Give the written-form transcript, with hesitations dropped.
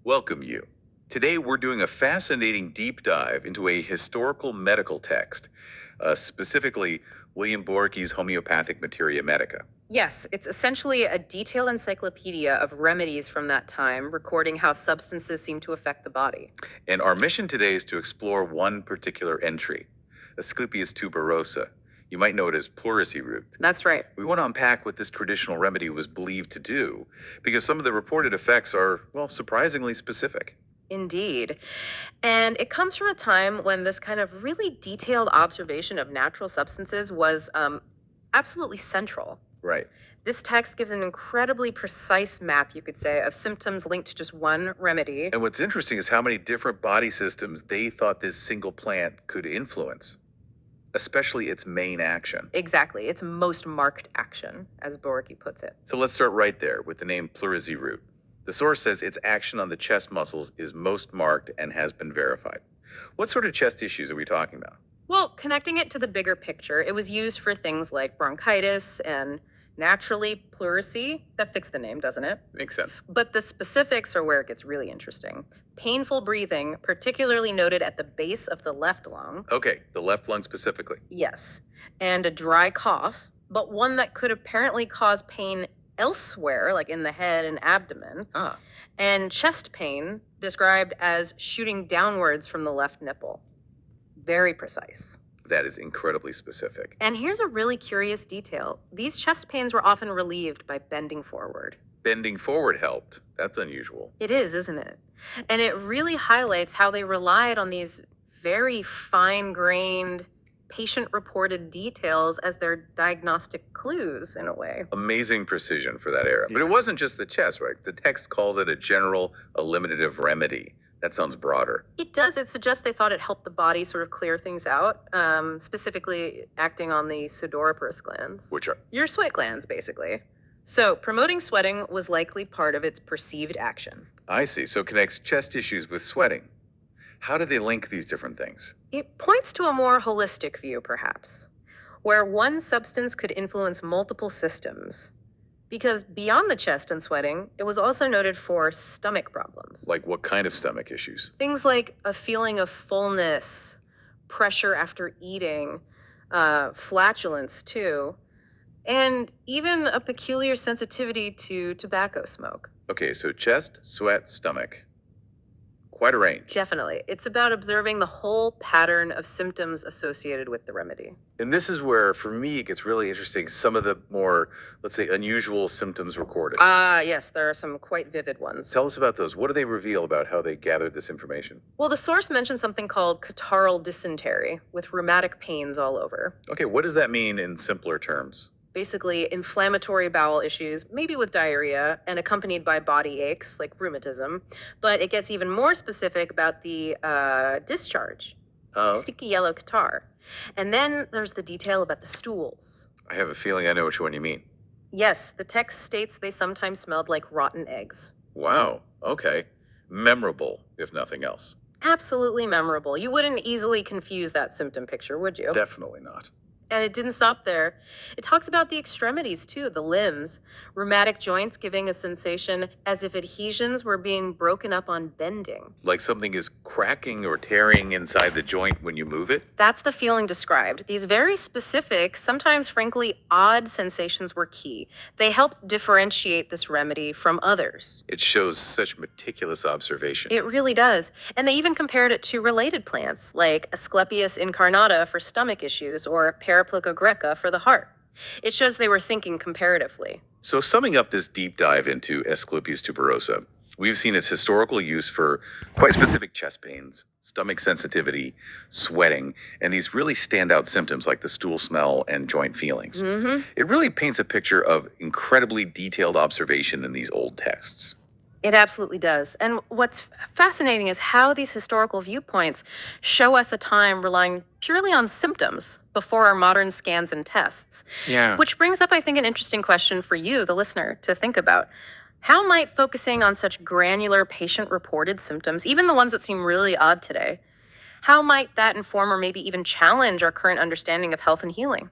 welcome you. Today we're doing a fascinating deep dive into a historical medical text, specifically William Boericke's Homeopathic Materia Medica. Yes, it's essentially a detailed encyclopedia of remedies from that time, recording how substances seem to affect the body. And our mission today is to explore one particular entry, Asclepias tuberosa. You might know it as pleurisy root. That's right. We want to unpack what this traditional remedy was believed to do, because some of the reported effects are, well, surprisingly specific. Indeed. And it comes from a time when this kind of really detailed observation of natural substances was absolutely central. Right. This text gives an incredibly precise map, you could say, of symptoms linked to just one remedy. And what's interesting is how many different body systems they thought this single plant could influence, especially its main action. Exactly. Its most marked action, as Boericke puts it. So let's start right there with the name pleurisy root. The source says its action on the chest muscles is most marked and has been verified. What sort of chest issues are we talking about? Well, connecting it to the bigger picture, it was used for things like bronchitis and naturally pleurisy. That fits the name, doesn't it? Makes sense. But the specifics are where it gets really interesting. Painful breathing, particularly noted at the base of the left lung. Okay, the left lung specifically. Yes. And a dry cough, but one that could apparently cause pain elsewhere, like in the head and abdomen. Ah, And chest pain, described as shooting downwards from the left nipple. Very precise. that is incredibly specific. And here's a really curious detail. These chest pains were often relieved by bending forward. Bending forward helped. That's unusual. It is, isn't it? And it really highlights how they relied on these very fine-grained, patient-reported details as their diagnostic clues, in a way. Amazing precision for that era. But it wasn't just the chest, right? The text calls it a general eliminative remedy. That sounds broader. It does. It suggests they thought it helped the body sort of clear things out, specifically acting on the sudoriparous glands. Which are Your sweat glands, basically. So promoting sweating was likely part of its perceived action. I see. So it connects chest issues with sweating. How do they link these different things? It points to a more holistic view, perhaps, where one substance could influence multiple systems. Because beyond the chest and sweating, it was also noted for stomach problems. Like what kind of stomach issues? Things like a feeling of fullness, pressure after eating, flatulence too, and even a peculiar sensitivity to tobacco smoke. Okay, so chest, sweat, stomach. Quite a range. Definitely. It's about observing the whole pattern of symptoms associated with the remedy. And this is where, for me, it gets really interesting. Some of the more, let's say, unusual symptoms recorded. Yes, there are some quite vivid ones. Tell us about those. What do they reveal about how they gathered this information? Well, the source mentioned something called catarrhal dysentery, with rheumatic pains all over. Okay, what does that mean in simpler terms? Basically, inflammatory bowel issues, maybe with diarrhea, and accompanied by body aches, like rheumatism. But it gets even more specific about the discharge, Oh, sticky yellow catarrh. And then there's the detail about the stools. I have a feeling I know which one you mean. Yes, the text states they sometimes smelled like rotten eggs. Wow, okay. Memorable, if nothing else. Absolutely memorable. You wouldn't easily confuse that symptom picture, would you? Definitely not. And it didn't stop there. It talks about the extremities too, the limbs, rheumatic joints giving a sensation as if adhesions were being broken up on bending. Like something is cracking or tearing inside the joint when you move it? That's the feeling described. These very specific, sometimes frankly odd sensations were key. They helped differentiate this remedy from others. It shows such meticulous observation. It really does. And they even compared it to related plants like Asclepias incarnata for stomach issues or Boericke greca for the heart. It shows they were thinking comparatively. So summing up this deep dive into Asclepias tuberosa, we've seen its historical use for quite specific chest pains, stomach sensitivity, sweating, and these really standout symptoms like the stool smell and joint feelings. It really paints a picture of incredibly detailed observation in these old texts. It absolutely does. And what's fascinating is how these historical viewpoints show us a time relying purely on symptoms before our modern scans and tests. Yeah. Which brings up, I think, an interesting question for you, the listener, to think about. How might focusing on such granular patient-reported symptoms, even the ones that seem really odd today, how might that inform or maybe even challenge our current understanding of health and healing?